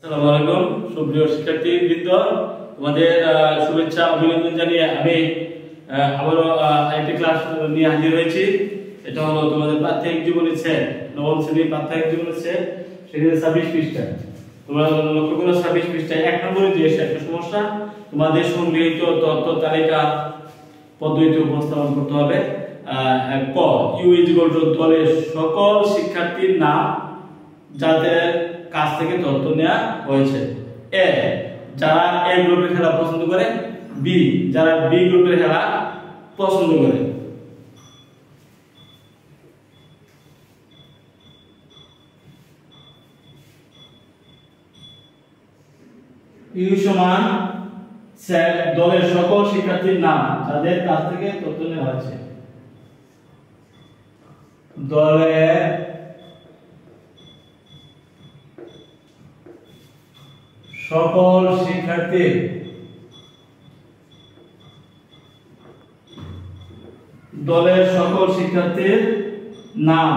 আসসালামু আলাইকুম সুপ্রিয় শিক্ষার্থীবৃন্দ, তোমাদের শুভেচ্ছা অভিনন্দন জানিয়ে আমি আবারও আরেকটি ক্লাস নিয়ে হাজির হয়েছি। এটা হলো তোমাদের প্রাত্যহিক জীবনের সেট, নবম শ্রেণীর প্রাত্যহিক জীবনের সেট, সেখানে 26 পৃষ্ঠা। তোমরা লক্ষ্য করো 26 পৃষ্ঠায় 1 নম্বরে যে একটা সমস্যা, তোমাদের সংগৃহীত তথ্য তালিকা পদ্ধতিতে উপস্থাপন করতে হবে। ক ইউ ইজ ইকুয়াল টু দলের সকল শিক্ষার্থীর নাম যাদের কাছ থেকে তথ্য নেওয়া হয়েছে। এ যারা এ গ্রুপের খেলা পছন্দ করে, বি যারা বি গ্রুপের খেলা পছন্দ করে। ইউ সমান সেট দলের সকল শিক্ষার্থীর নাম যাদের কাছ থেকে তথ্য নেওয়া হয়েছে। দলের সকল শিক্ষার্থীর নাম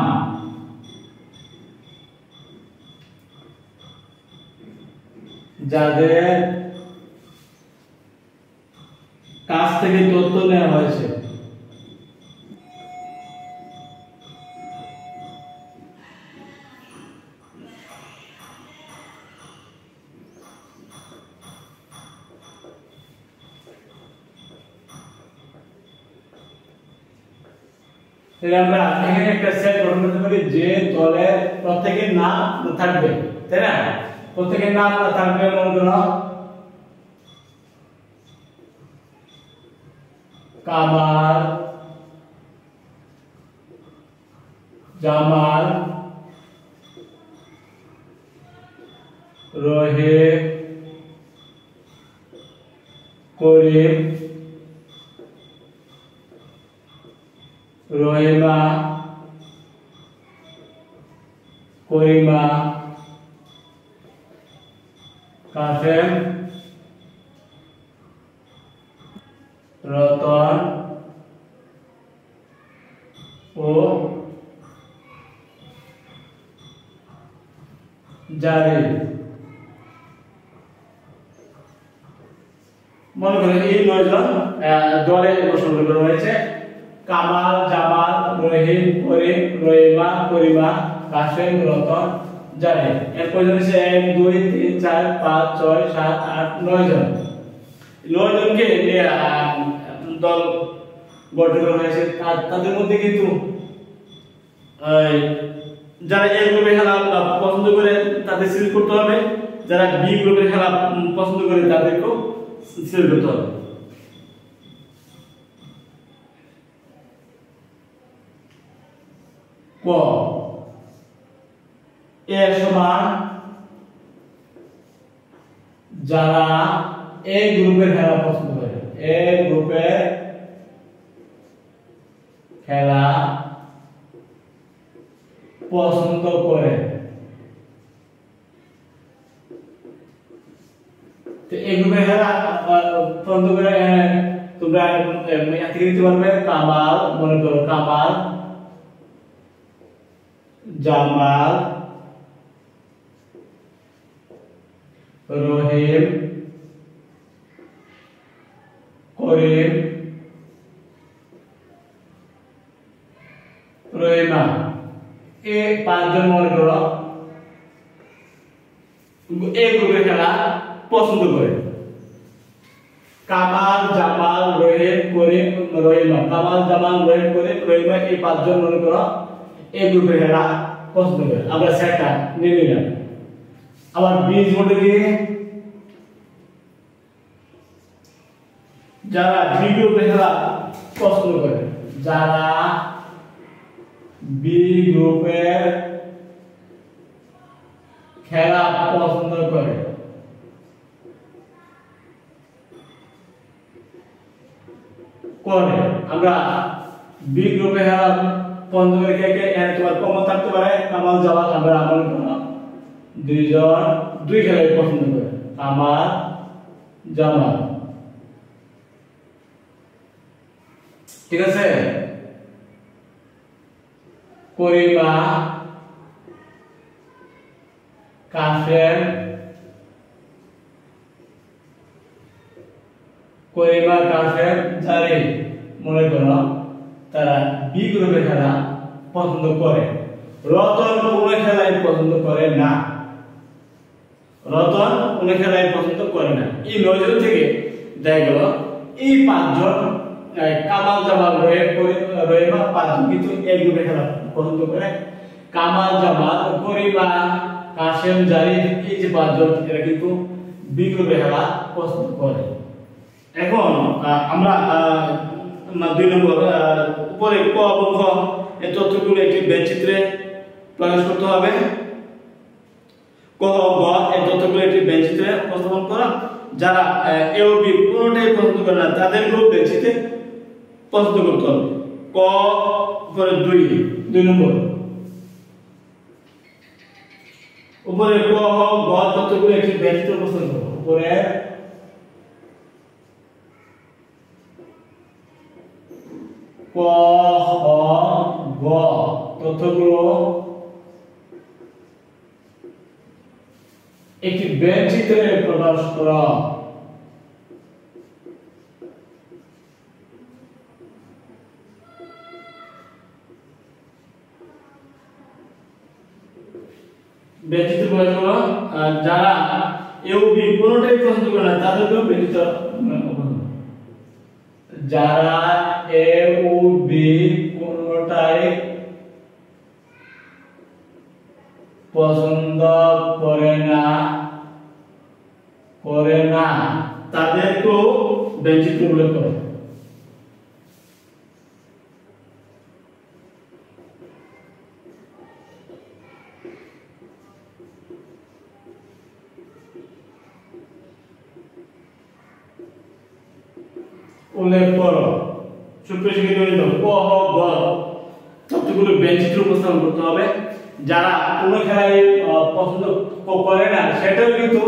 যাদের কাছ থেকে তথ্য নেওয়া হয়েছে। আমরা এখানে একটা সেট গঠন করতে পারি যে দলে প্রত্যেকের নাম থাকবে, তাই না? প্রত্যেকের নাম থাকবে, মনে করো কামাল, জামাল, রহিম, করিম, রহিমা, করিমা, কাসেম, রতন ও জারির। মনে করেন এই 9 জন দলে উপসর্গ করা হয়েছে। কামাল, জামাল, রহিম, করিম, রহিমা, করিমা, কাসেম, রতন, জারির। এর কয়জন আছে? 1 2 3 4 5 6 7 8 9 জন। 9 জনকে নিয়ে দল গঠন করা হয়েছে। তাদের মধ্যে কিন্তু যারা এ গ্রুপে খেলা পছন্দ করে তাদের সিলেক্ট করতে হবে, যারা বি গ্রুপে খেলা পছন্দ করে তাদেরকেও সিলেক্ট করতে হবে। ক এ সমান যারা এ গ্রুপের খেলা পছন্দ করে, এ গ্রুপের খেলা পছন্দ করে। তো এই গ্রুপের খেলা পছন্দ করে তোমরা এখানে দিতে পারবে কামাল, মনে করো কামাল, জামাল, রহিম, করিম, রহিমা। এই 5 জন মনে করো এই গ্রুপে খেলা পছন্দ করে। কামাল, জামাল, রহিম, করিম, রহিমা। কামাল, জামাল, রহিম, করিম, রহিমা এই 5 জন মনে করো এই গ্রুপে খেলা পছন্দ করে। আমরা সেটটা নিয়ে নিলাম। আবার বীজ বলতে কি যারা বি গ্রুপে খেলা পছন্দ করে, যারা বি গ্রুপের খেলা পছন্দ করে। আমরা বি গ্রুপে খেলা পছন্দ করে কে কে? এখানে তোমার কমন থাকতে পারে কামাল, জামাল। আমরা আমল করব 2 জন 2 খেলাই পছন্দ করে, কামাল, জামাল। ঠিক আছে? করিমা, কাসেম, করিমা কাশেম জারি মনে করো তারা বি গ্রুপে খেলা পছন্দ করে। রতন কোন খেলায় পছন্দ করে না, রতন কোন খেলায় পছন্দ করে না। এই 9 জন থেকে দেখা গেল এই 5 জন কামাল জামাল রহিমা 5 জন কিন্তু এই গ্রুপে খেলা পছন্দ করে। কামাল জামাল করিমা কাশেম জারি এই যে 5 জন এরা কিন্তু বি গ্রুপে খেলা পছন্দ করে। এখন আমরা 2 নম্বর উপরে ক এবং খ এই তথ্যগুলো একটি বেঞ্চিত্রে প্রকাশ করতে হবে। ক ও গ এই তথ্যগুলো একটি বেঞ্চিত্রে উপস্থাপন করা। যারা এ ও বি কোনটাই পছন্দ করে না তাদের গ্রুপ বেঞ্চিতে পছন্দ করতে হবে। ক উপরে 2 নম্বর উপরে ক ও গ তথ্যগুলো একটি বেঞ্চিত্রে উপস্থাপন করো। উপরে ক খ গ তথ্যগুলো একটি বেঞ্চিত্রে প্রকাশ করা। বেঞ্চিত্রে প্রকাশ করা। যারা এ ও বি কোনটাই পছন্দ করে না তাদেরকেও বেঞ্চিত্রে, যারা এ ও বি কোনটাই পছন্দ করে না তাদেরকেও বেঞ্চিত্রে উল্লেখ করে। উল্লেখ করো। সুপ্রিয় শিক্ষার্থীবৃন্দ, ক খ গ তথ্যগুলো বেঞ্চিত্রে উপস্থাপন করতে হবে। যারা কোন খেলায় পছন্দ করে না সেটাও কিন্তু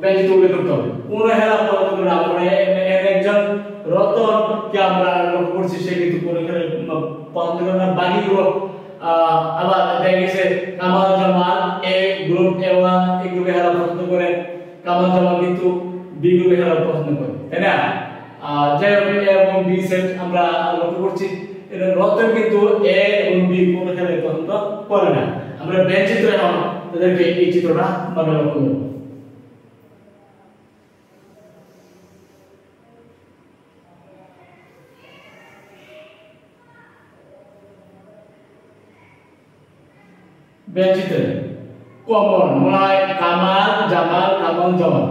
বেঞ্চিত্রে উল্লেখ করতে হবে। কোন খেলা পছন্দ করে না, আমরা একজন রতনকে আমরা লক্ষ্য করছি সে কিন্তু কোন খেলায় পছন্দ করে না। বাকিগুলো আবার দেখা গেছে কামাল জামাল এ গ্রুপ এবং এই গ্রুপে খেলা পছন্দ করে, কামাল জামাল কিন্তু বি গ্রুপে খেলা পছন্দ করে, তাই না? যাই হোক এ এবং বি সেট আমরা লক্ষ্য করছি। এটা রতন কিন্তু এ এবং বি কোন খেলায় পছন্দ করে না। আমরা বেঞ্চিত্রে এখন তাদেরকে এই চিত্রটা আমরা লক্ষ্য করব। বেঞ্চিত্রে কমন মনে কামাল জামাল কামাল জামাল,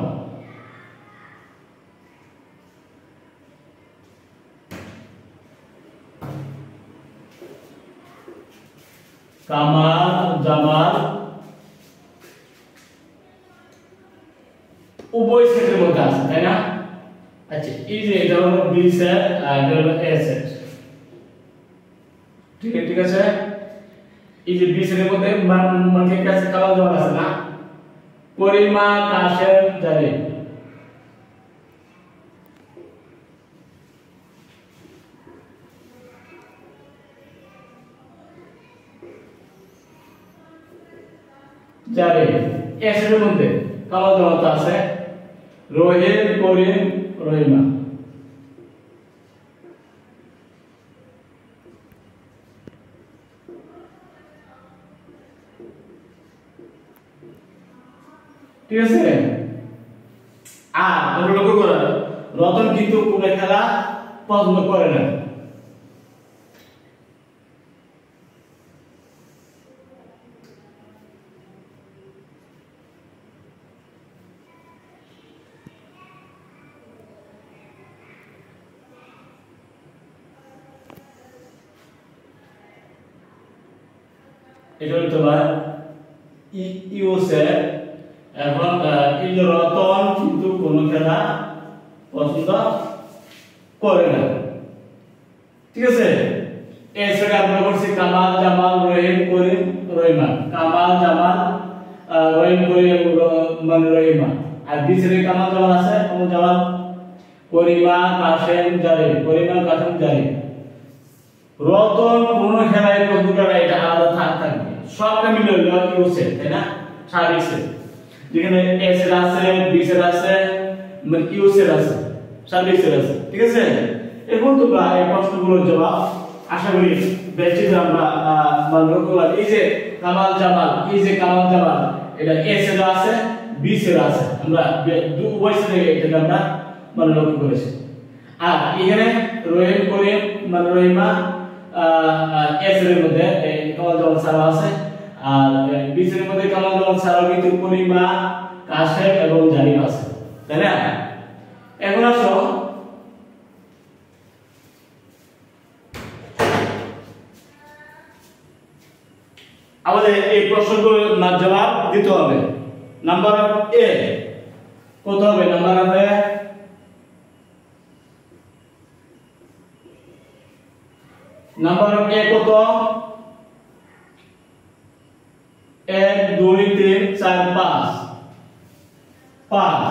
কামাল জামাল উভয় সেটের মধ্যে আছে, তাই না? আচ্ছা, এই যে এটা হলো বি সেট আর এটা হলো এ সেট, ঠিক আছে। এই যে বি সেটের মধ্যে মানে কাছে কামাল জামাল আছে না, করিমা কাশেম জারি, জারি। এ সেটের মধ্যে কামাল জামাল আছে রহিম করিম রহিমা, ঠিক আছে। আর তোমরা লক্ষ্য করো রতন কিন্তু কোন খেলা পছন্দ করে না। এটা হলো তোমার ইউসে। এখন এই যে রতন কিন্তু কোন খেলা পছন্দ করে না, ঠিক আছে। এই সেটা আমরা করছি কামাল জামাল রহিম করিম রহিমা, কামাল জামাল রহিম করিম মানে রহিমা। আর বি সেটে কামাল জামাল আছে, কামাল জামাল করিমা কাশেম জারি, করিমা কাশেম জারি। রতন কোন খেলায় পছন্দ করে এটা আলাদা থাকবে, সবটা মিলে হলো ইউ সেট, তাই না? স্বাভাবিক সেট, যেখানে এ সেট আছে বি সেট আছে মানে ইউ সেল আছে, সার্ভিস সেল আছে, ঠিক আছে। এখন তোমরা এই প্রশ্নগুলোর জবাব আশা করি বেশি আমরা লক্ষ্য করলাম। এই যে কামাল জামাল, এই যে কামাল জামাল, এটা এ সেল আছে, বি সেল আছে, আমরা উভয় সেলে এটাকে আমরা মানে লক্ষ্য করেছি। আর এখানে রহিম করিম মানে রহিমা এ সেলের মধ্যে কামাল জামাল সারা আছে, আর বি সেলের মধ্যে কামাল জামাল সারা কিন্তু করিমা, কাশেম এবং জারিম আছে, তাই না? এখন আসো আমাদের এই প্রশ্নগুলোর জবাব দিতে হবে। নাম্বার অফ এ কত হবে? নাম্বার অফ এ কত? 1 2 3 4 5 5।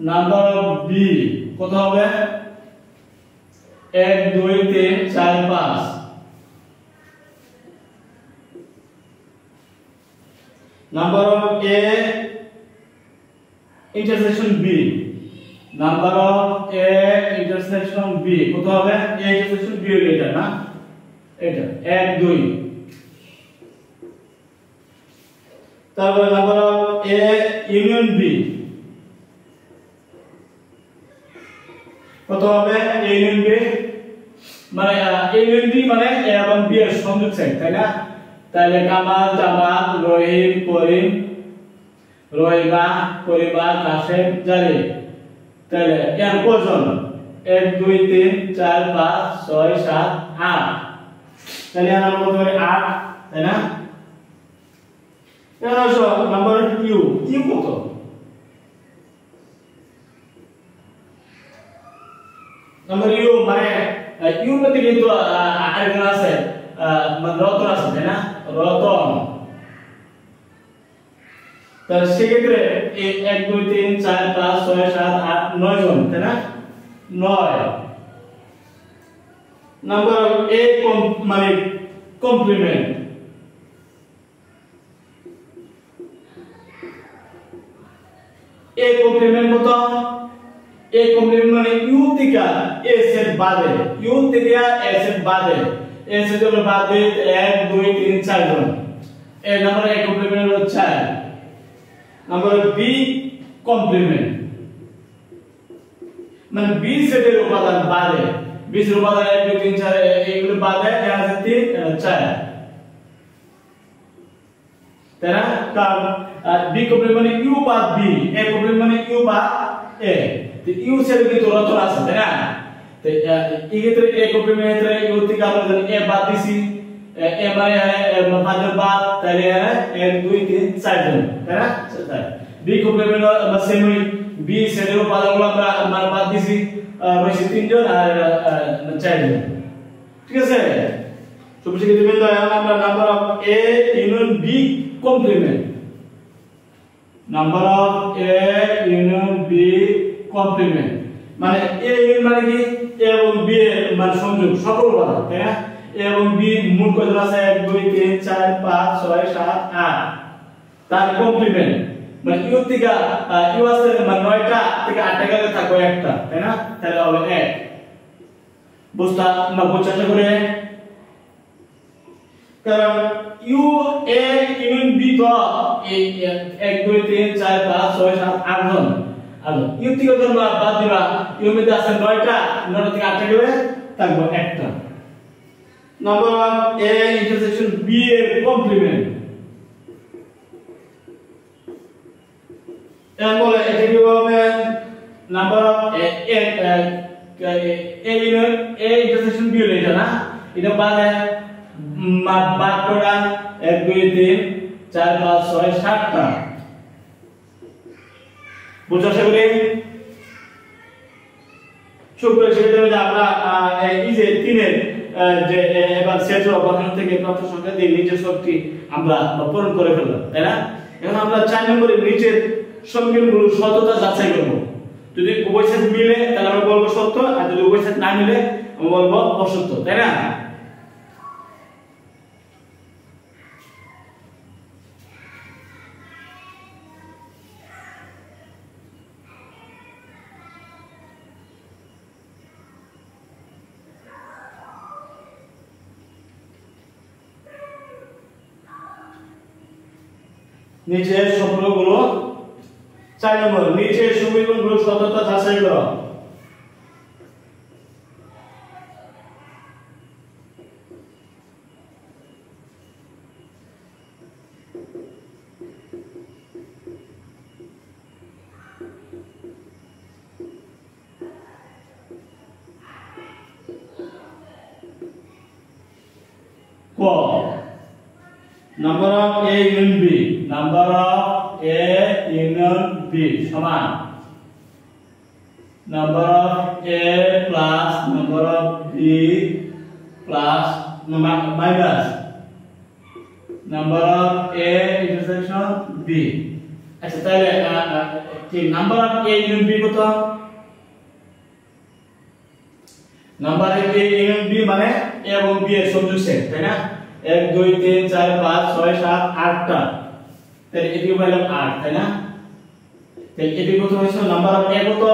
নাম্বার অফ বি কত হবে? 1 2 3 4 5। Number of A intersection B, number of A intersection B কত হবে? এ ইন্টারসেকশন বি হলো এটা না, এটা 1 2। তারপর number of A union B কত হবে? এ ইউনিয়ন বি মানে এ ইউনিয়ন বি মানে এ এবং বি এর সংযোগ সেট, তাই না? তাহলে কামাল জামাল রহিম করিম রহিমা করিমা কাশেম জারিম, তাহলে এর কজন? 1 2 3 4 5 6 7 8, তাহলে আমরা কত হবে? 8, তাই না? এবার আসো নাম্বার কিউ, কিউ কত? নাম্বার ইউ মানে ইউ মধ্যে কিন্তু আরেকজন আছে, মানে রতন আছে, তাই না? রতন, তাহলে সেক্ষেত্রে 1 2 3 4 5 6 7 8 9 জন, তাই না? 9। নাম্বার এ মানে কমপ্লিমেন্ট, এ কমপ্লিমেন্ট কত? এ কমপ্লিমেন্ট মানে ইউ থেকে এ সেট বাদে, ইউ থেকে এ সেট বাদে, এ সেট হলো বাদে 1 2 3 4 জন, এ নাম্বার এ কমপ্লিমেন্ট হলো 4। নাম্বার বি কমপ্লিমেন্ট মানে বি সেটের উপাদান বাদে, বি সেটের উপাদান 1 2 3 4 এইগুলো বাদে এর আছে 3 4, তাই না? কারণ বি কমপ্লিমেন্ট মানে ইউ বাদ বি, এ কমপ্লিমেন্ট মানে ইউ বাদ এ, তো ইউ সেট কিন্তু রচনা আছে, তাই না? তো এই ক্ষেত্রে এ কমপ্লিমেন্ট এর ইউ থেকে আমরা জানি এ বাদ দিছি, এ মানে বাদের বাদ, তাহলে 1 2 3 4 জন, তাই না? বি কমপ্লিমেন্ট আমরা সেম ওই বি সেটের উপাদানগুলো আমরা মানে বাদ দিছি, রয়েছে 3 জন আর 4 জন, ঠিক আছে? সুবিশিষ্ট বিন্দু আমরা number of A union B complement, number of A union B complement মানে এ ইউনিয়ন মানে কি? এ এবং বি এর মানে সংযোগ সকল উপাদান, তাই না? এ এবং বি মোট কত আছে? 1 2 3 4 5 6 7 8, তার কমপ্লিমেন্ট মানে ইউ থেকে ইউ আছে মানে 9টা থেকে 8টা গেলে থাকবে একটা, তাই না? তাহলে হবে 1। বুঝতা না? বুঝাতে করে কারণ ইউ এ ইউনিয়ন বি তো এই 1 2 3 4 5 6 7 8 জন, আর ইউ থেকে যখন বাদ দিবা ইউ মধ্যে আছে 9টা, 9টা থেকে 8টা গেলে থাকবে একটা। Number of A intersection B এর কমপ্লিমেন্ট এর বলে এটা কি হবে? Number of A union A intersection B হলো এটা না, এটা বাদে বাদ করা 1 2 3 4 5 6 7টা, বুঝছো সেগুলি? শুক্র সেটা আমরা এই যে 3 এর যে এবার সেট গঠন থেকে প্রাপ্ত সংখ্যা দিয়ে নিচের সবটি আমরা পূরণ করে ফেললাম, তাই না? এখন আমরা 4 নম্বরের নিচের সমীকরণগুলোর সত্যতা যাচাই করব। যদি উভয় সেট মিলে তাহলে আমরা বলবো সত্য, আর যদি উভয় সেট না মিলে আমরা বলবো অসত্য, তাই না? নিচের সম্পর্কগুলো 4 নম্বর নিচের সমীকরণগুলোর সত্যতা যাচাই করো। ক number of A union B number of A union B সমান number of A plus number of B plus minus number of A intersection B আচ্ছা তাহলে কি number of A union B কত number of A union B মানে A এবং B এর সংযোগ set তাই না 1 2 3 4 5 6 7 8 টা তাহলে এটি পাইলাম 8 তাই না তাহলে এটি কত হইছে নাম্বার অফ A কত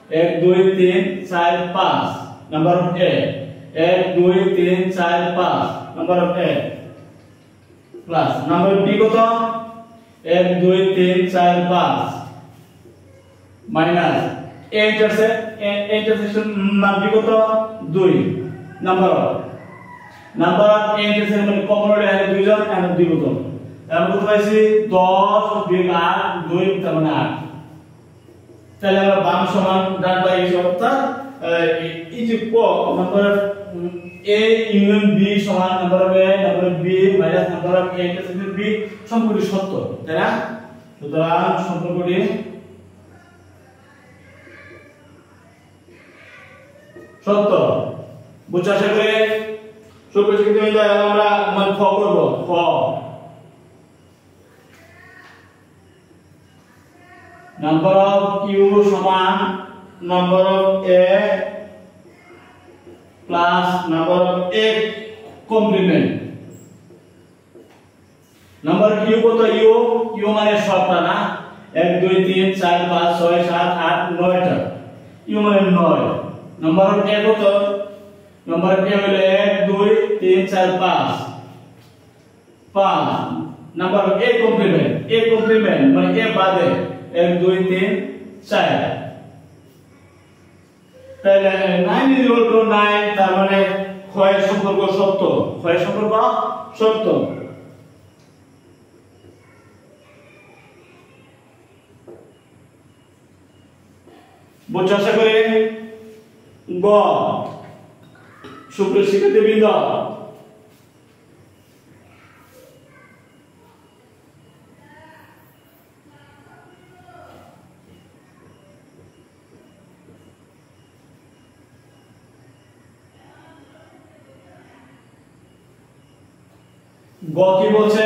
1 2 3 4 5 number of A 1 2 3 4 5 number of A plus number B কত 1 2 3 4 5 মাইনাস A ইন্টারসেকশন মান B কত 2 number of number of A intersection মানে কমন হলে হয় 2 জন আর 2 কত আমরা কত পাইছি 10 বিয়োগ 8 2 তার মানে 8 তাহলে আমরা বাম সমান ডান পাই এই অর্থাৎ এই যে ক number of A union B সমান number of A number of B minus number of A intersection B সম্পূর্ণ সত্য তাই না সুতরাং সম্পর্কটি সত্য বুঝছো আশা করি সুপ্রশিক্ষিত হইলে আমরা মান খ করব খ নাম্বার অফ ইউ সমান number of A plus number of A complement number of U কত ইউ মানে সবটা না 1 2 3 4 5 6 7 8 9 টা ইউ মানে 9 নাম্বার অফ এ কত नंबर के हले 1 2 3 4 5 नंबर A कॉम्प्लीमेंट মানে A বাদে 1 2 3 4 তাহলে 9 is equal to 9 তার মানে ক্ষয়ের সম্পর্ক সত্য ক্ষয়ের সম্পর্ক সত্য বুঝছো আশা করি গ সুপ্রশিক্ষিত বৃন্দ গ কি বলছে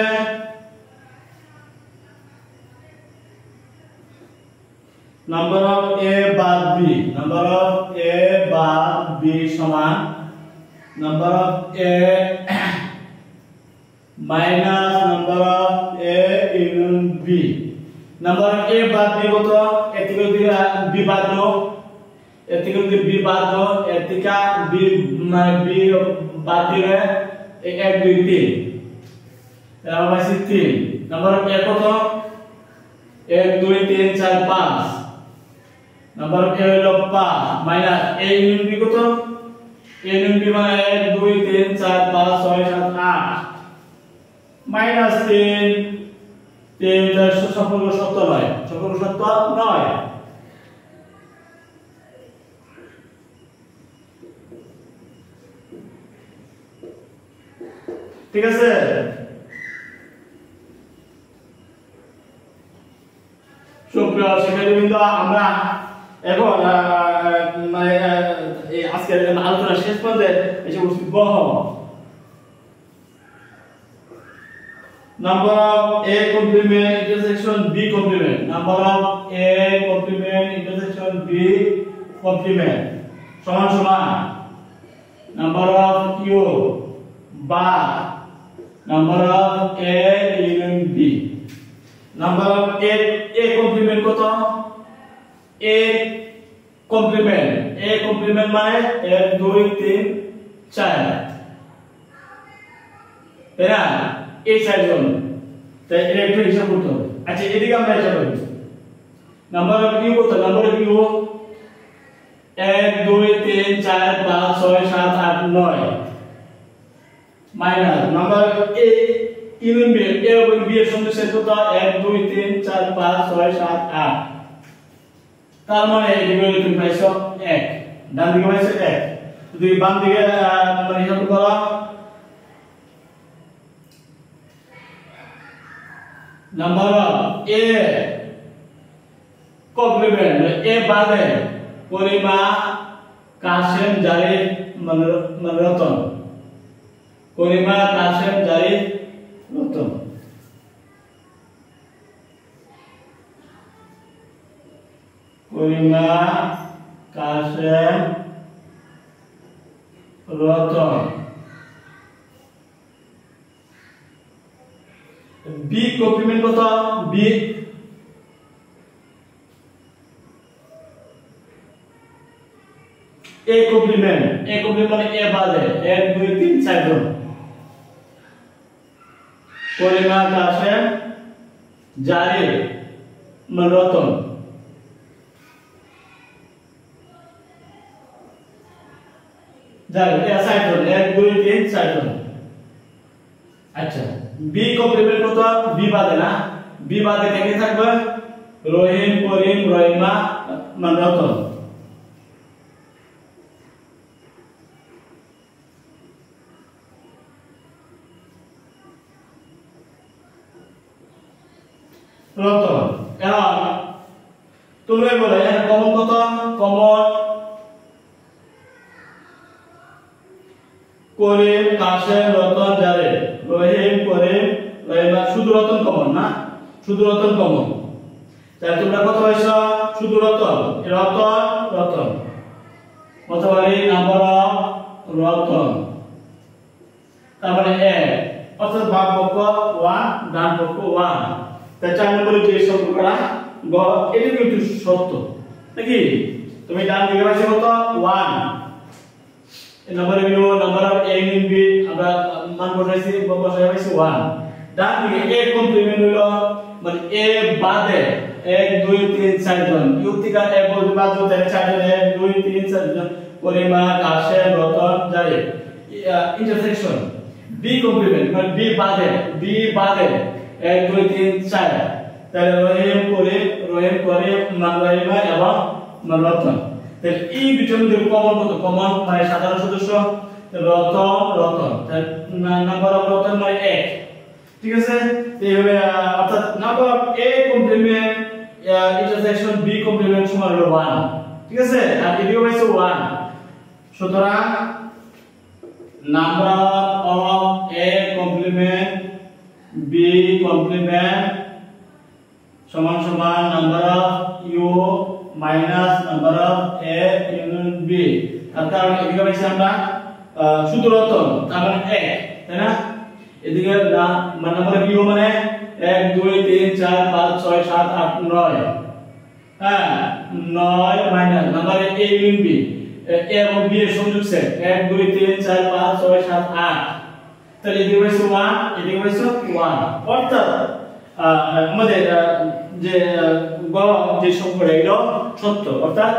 নাম্বার অফ A বাদ B নাম্বার অফ A বাদ B সমান number of A minus number of A union B number of A বাদ B কত এতিকে যদি B বাদ দাও এতিকে যদি B বাদ দাও এতিকা B মানে B বাদ দিলে 1 2 3 তাহলে আমরা পাইছি 3 number of A কত 1 2 3 4 5 number of A হলো 5 minus A union B কত A union B মানে 1 2 3 4 5 6 7 8 মাইনাস 3 তার সম্পর্ক সত্য নয় সম্পর্ক সত্য নয় ঠিক আছে সুপ্রিয় শিক্ষার্থীবৃন্দ আমরা এখন মানে আজকের আলোচনা শেষ পর্যায়ে এসে উপস্থিত হব number of A complement intersection B complement number of A complement intersection B complement সমান সমান number of Q bar number of A union B number of A complement কত A complement মানে 1 2 3 4 তাই না এই চারজন তাই এটা একটু হিসাব করতে হবে। আচ্ছা এদিকে আমরা হিসাব করি নাম্বার অফ ইউ কত number of U 1 2 3 4 5 6 7 8 9 minus number A union B A এবং বি এর সঙ্গে শেষ কত 1 2 3 4 5 6 7 8 তার মানে এদিকে তুমি পাইছো 1 ডান দিকে পাইছো 1 যদি বাম দিকে মানে হিসাব করো number of A complement A বাদে পরিমা কাশেম জারিফ রতন পরিমা কাশেম জারিফ রতন পরিমা কাশেম রতন বি কমপ্লিমেন্ট কত বি ए कॉम्प्लीमेंट মানে ए বাদে 1 2 3 4 জন পরিমা কাশেম জারিফ রতন জারিফ এ 4 জন 1 2 3 4 জন আচ্ছা বি কমপ্লিমেন্ট কত বি বাদে না বি বাদে কে থাকবে রহিম করিম রহিমা রতন রতন এখন তোমরা বলে এর কমন কত কমন করিম কাশেম রতন জারিফ রহিম করিম রহিমা শুধু রতন কমন না শুধু রতন কমন তাই তোমরা কত পাইছো শুধু রতন রতন রতন অথবা এই নাম্বার অফ রতন তারপরে এ অর্থাৎ বাম পক্ষ 1 ডান পক্ষ 1 তাই 4 নম্বরে যে সম্পর্কটা গ এটা কিন্তু সত্য নাকি তুমি ডান দিকে পাইছো কত 1 এই নম্বরে হলো number of a in b আমরা মান বসাইছি বসাই পাইছি 1 ডান দিকে a কমপ্লিমেন্ট হলো মানে a বাদে 1 2 3 4 জন যুক্তিকা a বলতে বাদ হতে 4 জন 1 2 3 4 জন Parima Kashem Ratan Jarif intersection b complement মানে b বাদে 1 2 3 4 তাহলে রহিম করে রহিমা এবং রতন তাহলে এই দুটোর মধ্যে কমন কত কমন মানে সাধারণ সদস্য রতন তাহলে নাম্বার অফ রতন মানে 1 ঠিক আছে এইভাবে অর্থাৎ number of a complement intersection b complement সমান হলো 1 ঠিক আছে আর এদিকে হইছে 1 সুতরাং number of a complement b complement সমান সমান number of u minus number of a union b তার কারণ এদিকে পাইছি আমরা শুধু রতন তার মানে 1 তাই না এদিকে নাম্বার অফ u মানে 1 2 3 4 5 6 7 8 9 হ্যাঁ 9 minus number a union b a এবং b এর সংযোগ সেট 1 2 3 4 5 6 7 8 তাহলে এদিকে হইছে 1 এদিকে হইছে 1 অর্থাৎ আমাদের যে যে সম্পর্ক এলো সত্য অর্থাৎ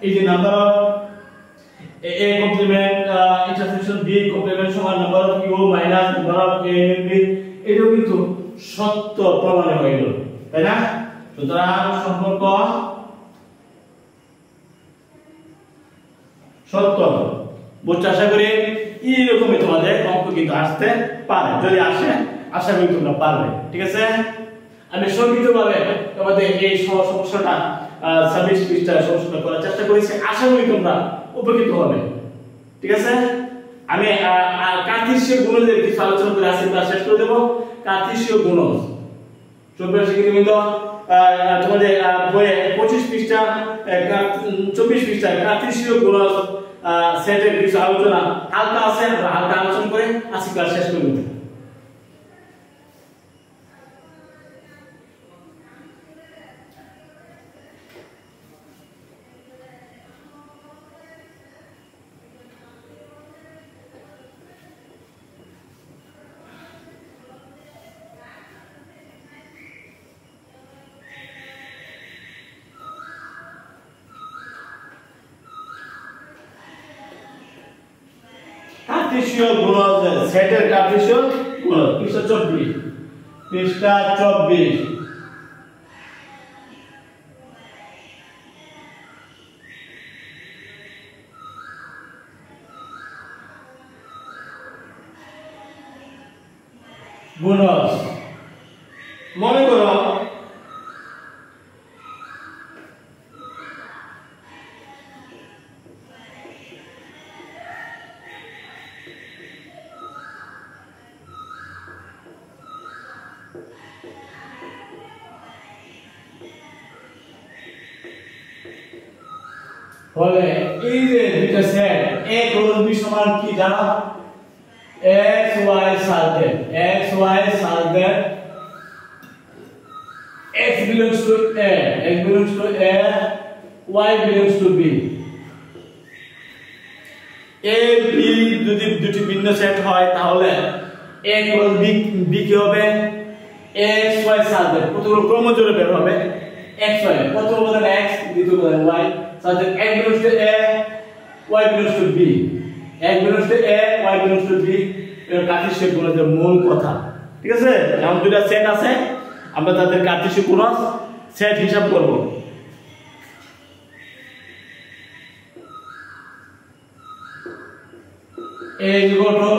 এই যে number of a complement intersection b complement সমান number of u minus number of a in b এটাও কিন্তু সত্য প্রমাণ হয়ে গেল তাই না সুতরাং সম্পর্ক সত্য বুঝতে আশা করি এইরকমই তোমাদের অঙ্ক কিন্তু আসতে পারে যদি আসে আশা করি তোমরা পারবে ঠিক আছে আমি সংক্ষিপ্তভাবে তোমাদের এই সমস্যাটা 26 পৃষ্ঠা সমস্যাটা করার চেষ্টা করেছি আশা করি তোমরা উপকৃত হবে ঠিক আছে আমি কার্তেশীয় গুণনের কিছু আলোচনা করে আজকে ক্লাস শেষ করে দেব কার্তেশীয় গুণজ সুপ্রিয় শিক্ষার্থীবৃন্দ তোমাদের বইয়ে 25 পৃষ্ঠা 24 পৃষ্ঠা কার্তেশীয় গুণজ সেটের কিছু আলোচনা হালকা আছে আমরা হালকা আলোচনা করে আজকে ক্লাস শেষ করে দেব কার্টেসীয় গুণজ সেটের কার্টেসীয় গুণজ পৃষ্ঠা 24 পৃষ্ঠা 24 গুণজ মনে করো বলে এই যে দুটো সেট a ক্রস b সমান কি জানো x y circle x y circle x belongs to a x belongs to a y belongs to b a b যদি দুটি ভিন্ন সেট হয় তাহলে a ক্রস b কি হবে x y সার্কেল প্রথম ক্রমজোড়ে বের হবে x y প্রথম উপাদান x দ্বিতীয় উপাদান y সাথে x belongs to a y belongs to b x belongs to a y belongs to b এর কার্টেসীয় গুণজের মূল কথা ঠিক আছে এখন দুটো সেট আছে আমরা তাদের কার্টেসীয় গুণজ সেট হিসাব করব a equal to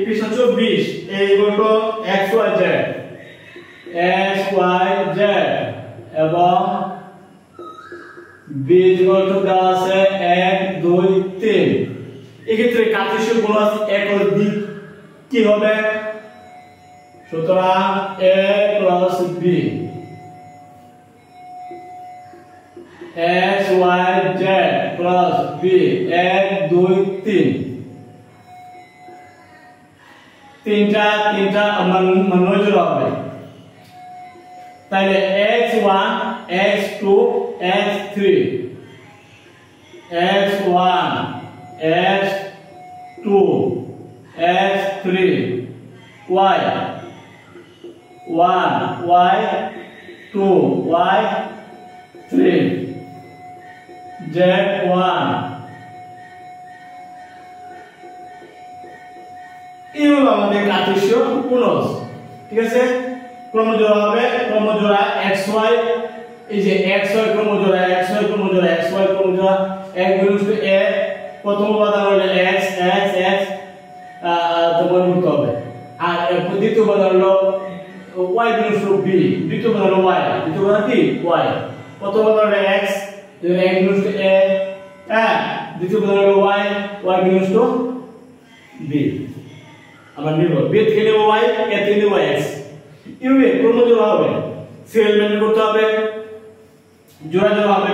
পৃষ্ঠা 24 a equal to x y z x y z এবং b equal to দেওয়া আছে 1 2 3 এই ক্ষেত্রে কার্টেসীয় গুণজ a ক্রস b কি হবে সুতরাং a cross b x y z plus b 1 2 3 তিনটা নজর হবে তাহলে x1 x2 x3 x1 x2 x3 y1 y2 y3 z1 এই হলো আমাদের কার্টেসীয় গুণজ ঠিক আছে ক্রমজোড়া হবে ক্রমজোড়া xy এই যে xy ক্রমজোড়া xy ক্রমজোড়া xy ক্রমজোড়া x belongs to a প্রথম উপাদান হলো x x x তো বর্ণিত হবে আর দ্বিতীয় উপাদান হলো y belongs to b দ্বিতীয় উপাদান হলো y দ্বিতীয় উপাদান কি y প্রথম উপাদান হলো x x belongs to a দ্বিতীয় উপাদান হলো y y belongs to b আমরা নিব b থেকে নেব y a থেকে নেব x ইউবে ক্রমজোড়া হবে সিরিয়াল মেনটেন করতে হবে জোড়া হবে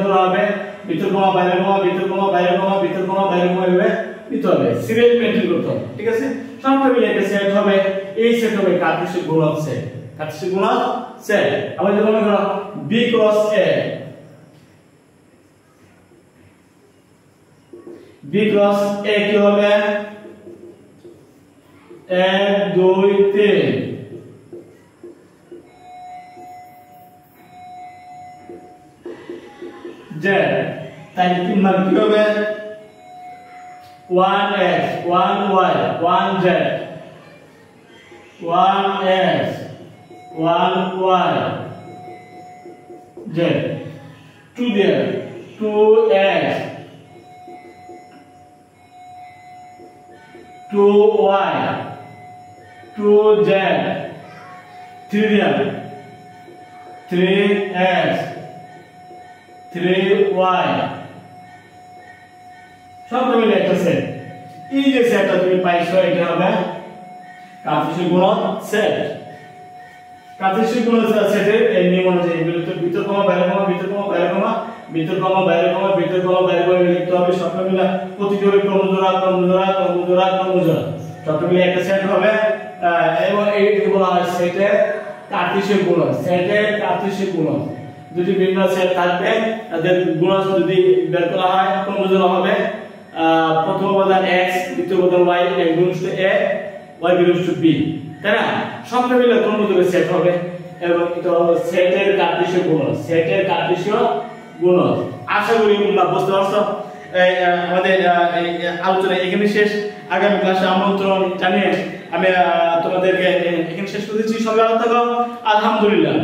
জোড়া হবে ভিতর কমা বাইরে কমা ভিতর কমা বাইরে কমা ভিতর কমা বাইরে কমা এভাবে নিতে হবে সিরিয়াল মেনটেন করতে হবে ঠিক আছে সবটা মিলে একটা সেট হবে এই সেট হবে কার্টেসীয় গুণজ সেট কার্টেসীয় গুণজ সেট আমরা যদি মনে করো b cross a b cross a কি হবে 1 2 3 z তাই কি মান কি হবে 1x 1y 1z 1x 1y z 2 there 2x 2y 2z 3 there 3x 3y সব মিলে একটা সেট এই যে সেটটা তুমি পাইছো এটা হবে কার্টেসীয় গুণজ সেট কার্টেসীয় গুণজ সেটের এই নিয়ম অনুযায়ী এগুলো তো ভিতর কমা বাইরে কমা ভিতর কমা বাইরে কমা ভিতর কমা বাইরে কমা ভিতর কমা বাইরে কমা লিখতে হবে সবটা মিলে প্রতিজোড়ে ক্রমজোড়া সবটা মিলে একটা সেট হবে এবং এইটাকে বলা হয় সেটের কার্টেসীয় গুণজ সেটের কার্টেসীয় গুণজ দুটি ভিন্ন সেট থাকবে তাদের গুণজ যদি বের করা হয় ক্রমজোড়া হবে প্রথম উপাদান x দ্বিতীয় উপাদান y x belongs to a y belongs to b তাই না সবটা মিলে ক্রমজোড়া সেট হবে এবং এটা হলো সেটের কার্টেসীয় গুণজ আশা করি তোমরা বুঝতে পারছো আমাদের এই আলোচনা এখানে শেষ। আগামী ক্লাসে আমন্ত্রণ জানিয়ে আমি তোমাদেরকে এখানে শেষ করে দিচ্ছি। সবাই ভালো থাকো, আলহামদুলিল্লাহ।